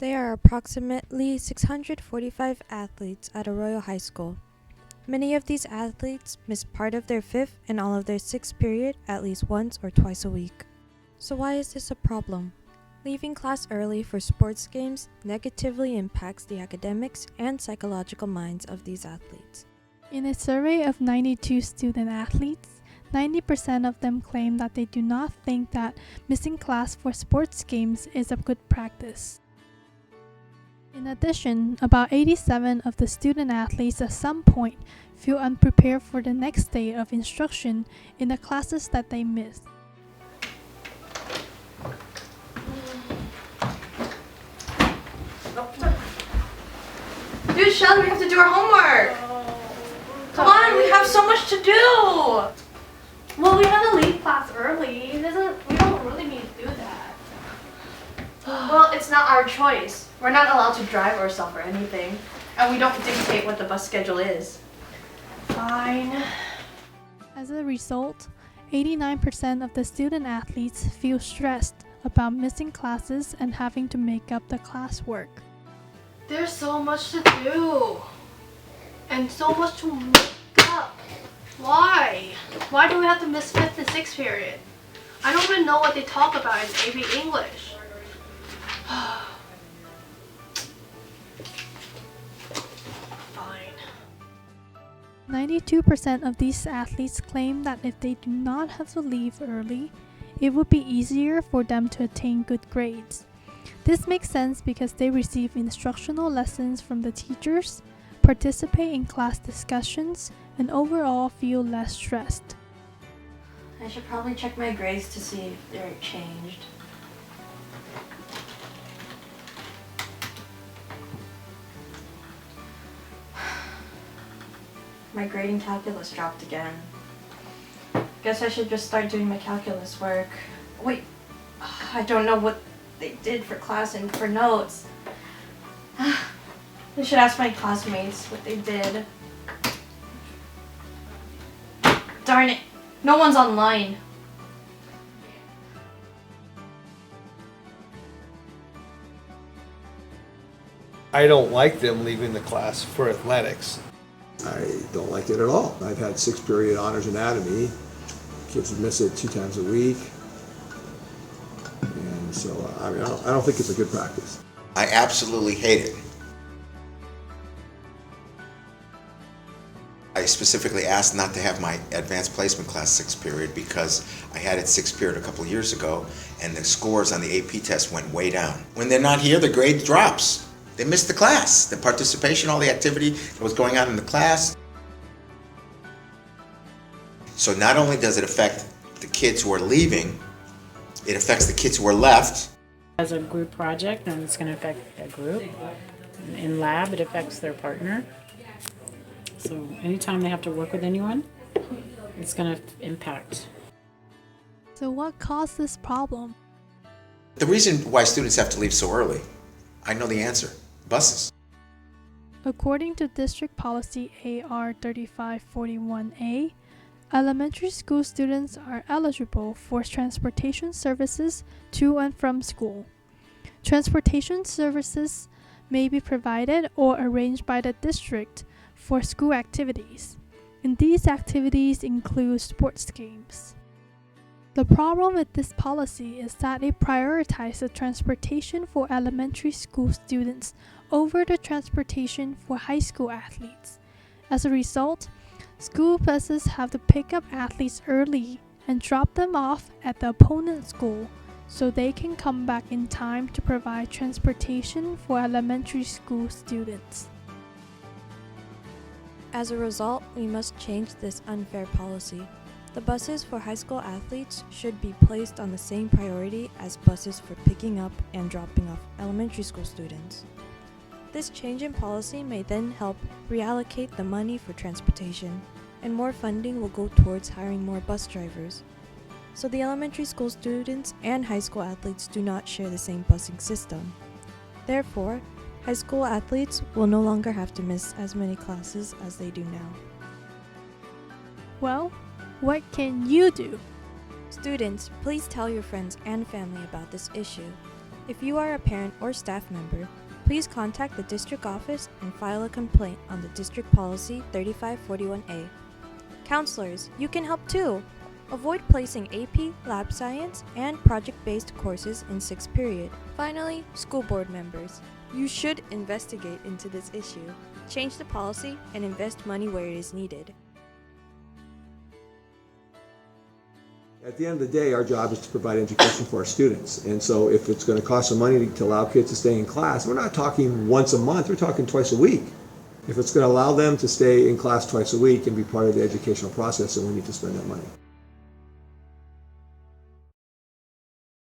There are approximately 645 athletes at Arroyo High School. Many of these athletes miss part of their fifth and all of their sixth period at least once or twice a week. So why is this a problem? Leaving class early for sports games negatively impacts the academics and psychological minds of these athletes. In a survey of 92 student athletes, 90% of them claim that they do not think that missing class for sports games is a good practice. In addition, about 87 of the student athletes at some point feel unprepared for the next day of instruction in the classes that they missed. Dude, Shelly, we have to do our homework. Come on, we have so much to do. Well, we have to leave class early. We don't really need to do that. Well, it's not our choice. We're not allowed to drive ourselves or anything. And we don't dictate what the bus schedule is. Fine. As a result, 89% of the student athletes feel stressed about missing classes and having to make up the classwork. There's so much to do. And so much to make up. Why? Why do we have to miss 5th and 6th period? I don't even know what they talk about in AP English. Fine. 92% of these athletes claim that if they do not have to leave early, it would be easier for them to attain good grades. This makes sense because they receive instructional lessons from the teachers, participate in class discussions, and overall feel less stressed. I should probably check my grades to see if they're changed. My grading calculus dropped again. Guess I should just start doing my calculus work. Wait, I don't know what they did for class and for notes. I should ask my classmates what they did. Darn it, no one's online. I don't like them leaving the class for athletics. I don't like it at all. I've had 6th period honors anatomy. Kids miss it 2 times a week. And so I don't think it's a good practice. I absolutely hate it. I specifically asked not to have my advanced placement class 6th period because I had it 6th period a couple of years ago and the scores on the AP test went way down. When they're not here, the grade drops. They missed the class, the participation, all the activity that was going on in the class. So not only does it affect the kids who are leaving, it affects the kids who are left. As a group project, and it's going to affect a group. In lab, it affects their partner. So anytime they have to work with anyone, it's going to impact. So what caused this problem? The reason why students have to leave so early, I know the answer. Buses. According to District Policy AR 3541A, elementary school students are eligible for transportation services to and from school. Transportation services may be provided or arranged by the district for school activities, and these activities include sports games. The problem with this policy is that it prioritizes the transportation for elementary school students over the transportation for high school athletes. As a result, school buses have to pick up athletes early and drop them off at the opponent school so they can come back in time to provide transportation for elementary school students. As a result, we must change this unfair policy. The buses for high school athletes should be placed on the same priority as buses for picking up and dropping off elementary school students. This change in policy may then help reallocate the money for transportation, and more funding will go towards hiring more bus drivers. So the elementary school students and high school athletes do not share the same busing system. Therefore, high school athletes will no longer have to miss as many classes as they do now. Well, what can you do? Students, please tell your friends and family about this issue. If you are a parent or staff member, please contact the district office and file a complaint on the District Policy 3541A. Counselors, you can help too! Avoid placing AP, lab science, and project-based courses in 6th period. Finally, school board members, you should investigate into this issue, change the policy, and invest money where it is needed. At the end of the day, our job is to provide education for our students. And so if it's going to cost some money to allow kids to stay in class, we're not talking once a month, we're talking twice a week. If it's going to allow them to stay in class twice a week and be part of the educational process, then we need to spend that money.